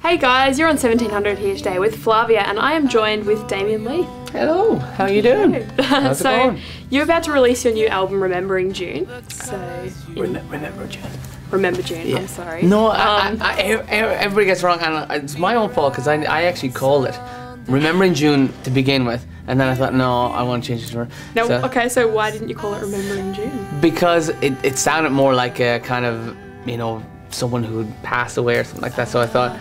Hey guys, you're on 1700 here today with Flavia, and I am joined with Damien Leith. Hello, how are you doing? How's it going? You're about to release your new album, Remembering June. Remember June. Remember June, yeah. I'm sorry. No, everybody gets wrong, and it's my own fault because I actually called it Remembering June to begin with, and then I thought, no, I want to change it to her. No, okay, so why didn't you call it Remembering June? Because it sounded more like a kind of, you know, someone who had passed away or something like that. So I thought,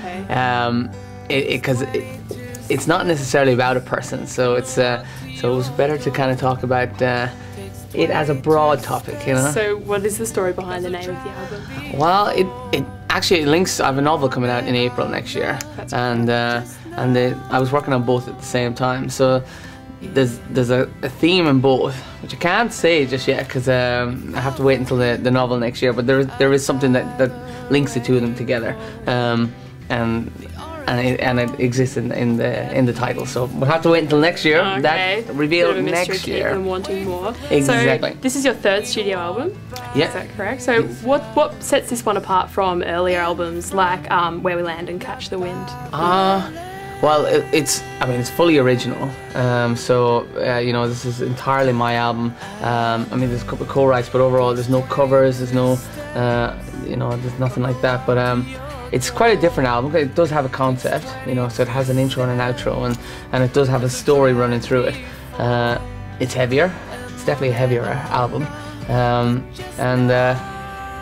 because it's not necessarily about a person, so it's so it was better to kind of talk about it as a broad topic, you know. So what is the story behind the name of the album? Well, it actually links. I have a novel coming out in April next year, and I was working on both at the same time. So there's a theme in both, which I can't say just yet because I have to wait until the novel next year. But there is something that links the two of them together, and it exists in the title. So we'll have to wait until next year. Okay. That reveal next year. And wanting more. Exactly. So this is your third studio album. Yeah. Is that correct? So what sets this one apart from earlier albums like Where We Land and Catch the Wind? Well, it's fully original. You know, this is entirely my album. I mean, there's a couple of co-writes, but overall, there's no covers. There's no, you know, there's nothing like that. But it's quite a different album. It does have a concept, you know, so it has an intro and an outro, and it does have a story running through it. It's heavier. It's definitely a heavier album,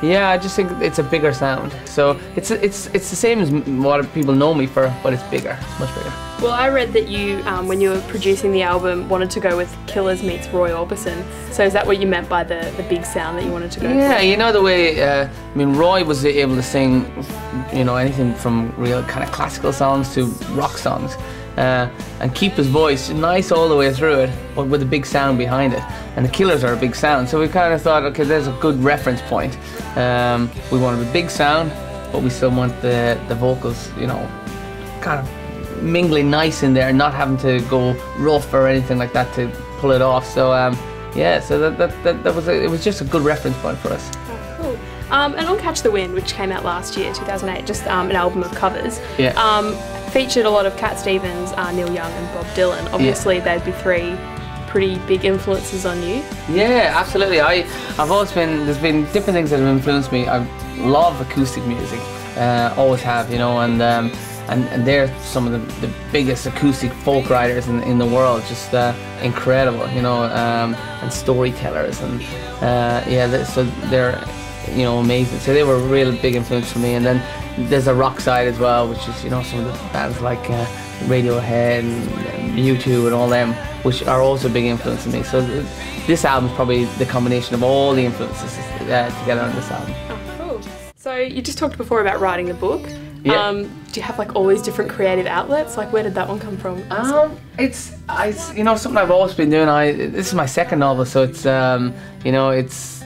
yeah, I just think it's a bigger sound. So it's the same as what people know me for, but it's bigger. It's much bigger. Well, I read that you, when you were producing the album, wanted to go with Killers meets Roy Orbison. So is that what you meant by the big sound that you wanted to go Yeah, for? you know the way, I mean, Roy was able to sing, you know, anything from real kind of classical songs to rock songs. And keep his voice nice all the way through it, but with a big sound behind it. And the Killers are a big sound, so we kind of thought, okay, there's a good reference point. We wanted a big sound, but we still want the vocals, you know, kind of mingling nice in there, not having to go rough or anything like that to pull it off. So yeah, so it was just a good reference point for us. Oh, cool. And on Catch the Wind, which came out last year, 2008, just an album of covers. Yeah. Featured a lot of Cat Stevens, Neil Young and Bob Dylan. Obviously they'd be three pretty big influences on you. Yeah, absolutely. I've always been, there's been different things that have influenced me. I love acoustic music, always have, you know, and they're some of the biggest acoustic folk writers in the world, just incredible, you know, and storytellers, and yeah, so they're, you know, amazing. So they were a real big influence for me. And then there's a rock side as well, which is, you know, some of the bands like Radiohead and U2 and all them, which are also a big influence on me. So this album is probably the combination of all the influences together on this album. Oh, cool. So you just talked before about writing the book. Yeah. Do you have like all these different creative outlets? Like, where did that one come from? It's you know, something I've always been doing. This is my second novel, so it's you know, it's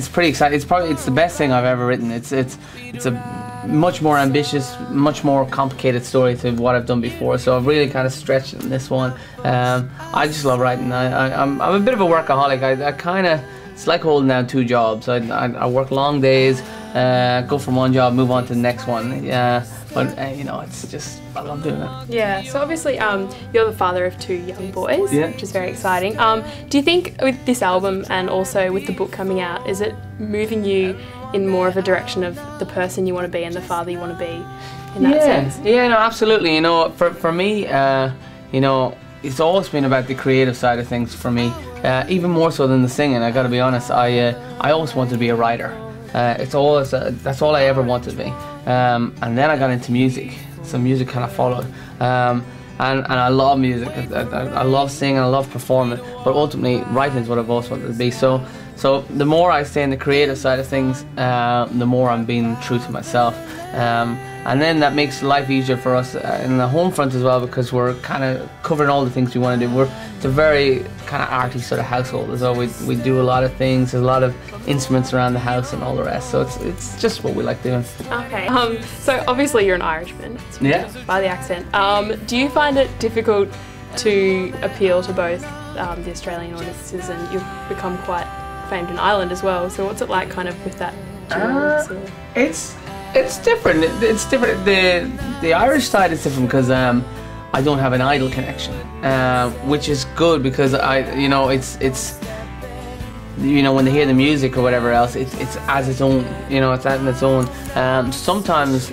pretty exciting. It's the best thing I've ever written. It's a much more ambitious, much more complicated story to what I've done before. So I've really kind of stretched in this one. I just love writing. I'm a bit of a workaholic. I kind of, it's like holding down two jobs. I work long days, go from one job, move on to the next one. Yeah, but you know, it's just, I love doing it. Yeah. So obviously, you're the father of two young boys, which is very exciting. Do you think with this album and also with the book coming out, is it moving you in more of a direction of the person you want to be and the father you want to be in that sense? Yeah, no, absolutely. You know, for me, you know, it's always been about the creative side of things for me, even more so than the singing. I got to be honest. I always wanted to be a writer. It's always that's all I ever wanted to be. And then I got into music, so music kind of followed. And I love music. I love singing. I love performing. But ultimately, writing is what I've always wanted to be. So the more I stay in the creative side of things, the more I'm being true to myself. And then that makes life easier for us in the home front as well, because we're kind of covering all the things we want to do. It's a very kind of arty sort of household as well. We do a lot of things. There's a lot of instruments around the house and all the rest. So it's just what we like doing. Okay. So obviously you're an Irishman. Yeah. By the accent. Do you find it difficult to appeal to both the Australian audiences, and you've become quite famed in Ireland as well? So what's it like, kind of with that? It's different. It's different. the Irish side is different because I don't have an idol connection, which is good because it's when they hear the music or whatever else, it's as its own, it's out in its own. Sometimes,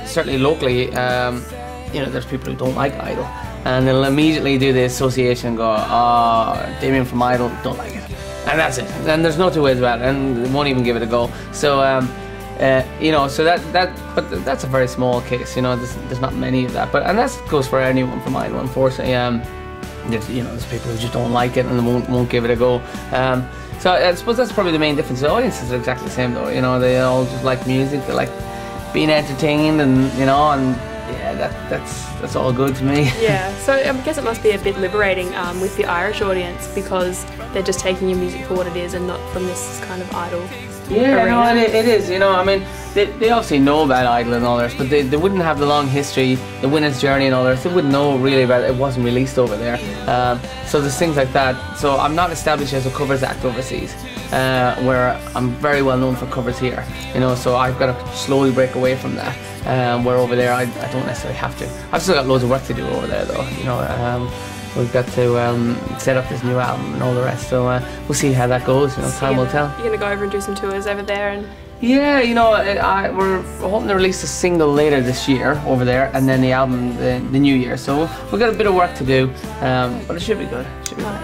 certainly locally, there's people who don't like Idol, and they'll immediately do the association and go, oh, Damien from Idol, don't like it. And that's it. And there's no two ways about it, and they won't even give it a go. So, so but that's a very small case. There's not many of that. And that goes for anyone from Idol, unfortunately. There's people who just don't like it and they won't give it a go. So I suppose that's probably the main difference. The audiences are exactly the same though. They all just like music. They like being entertained, and that's all good to me. Yeah. So I guess it must be a bit liberating with the Irish audience because they're just taking your music for what it is and not from this kind of Idol. Yeah, arena. no, it is. I mean, they obviously know about Idol and all this, but they wouldn't have the long history, the winner's journey and all this. They wouldn't know really about it. It wasn't released over there. So there's things like that. So I'm not established as a covers act overseas, where I'm very well known for covers here. So I've got to slowly break away from that. Where over there I don't necessarily have to. I've still got loads of work to do over there though. We've got to set up this new album and all the rest, so we'll see how that goes. Time will tell. You're going to go over and do some tours over there? And yeah, we're hoping to release a single later this year over there, and then the album the new year. So we've got a bit of work to do, but it should be good.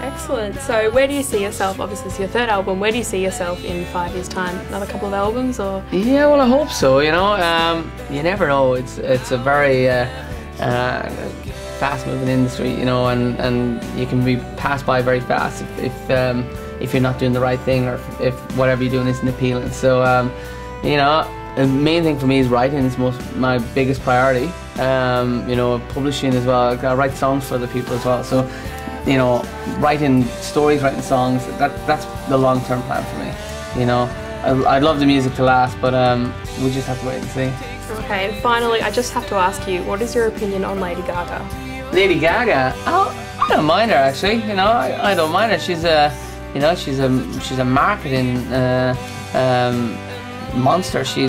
Excellent. So where do you see yourself? Obviously it's your third album. Where do you see yourself in 5 years' time? Another couple of albums, or? Yeah, well, I hope so. You never know. It's a very fast-moving industry, and you can be passed by very fast if you're not doing the right thing, or if whatever you're doing isn't appealing. So, the main thing for me is writing is my biggest priority. Publishing as well. I write songs for other people as well. So, writing stories, writing songs. That's the long-term plan for me. I'd love the music to last, but we just have to wait and see. Okay, and finally, I just have to ask you, what is your opinion on Lady Gaga? Lady Gaga? I don't mind her actually. I don't mind her. She's a marketing monster. She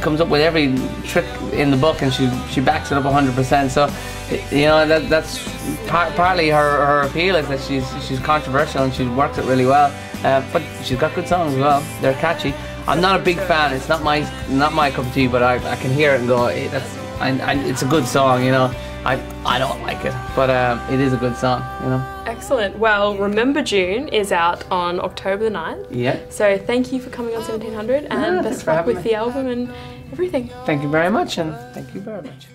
comes up with every trick in the book, and she backs it up 100%. So, that's partly her appeal is that she's controversial and she works it really well. But she's got good songs as well. They're catchy. I'm not a big fan. It's not my cup of tea, but I can hear it and go, hey, it's a good song. I don't like it, but it is a good song, Excellent. Well, Remember June is out on October the 9th. Yeah. So thank you for coming on 1700, and best of luck with the album and everything. Thank you very much, and thank you very much.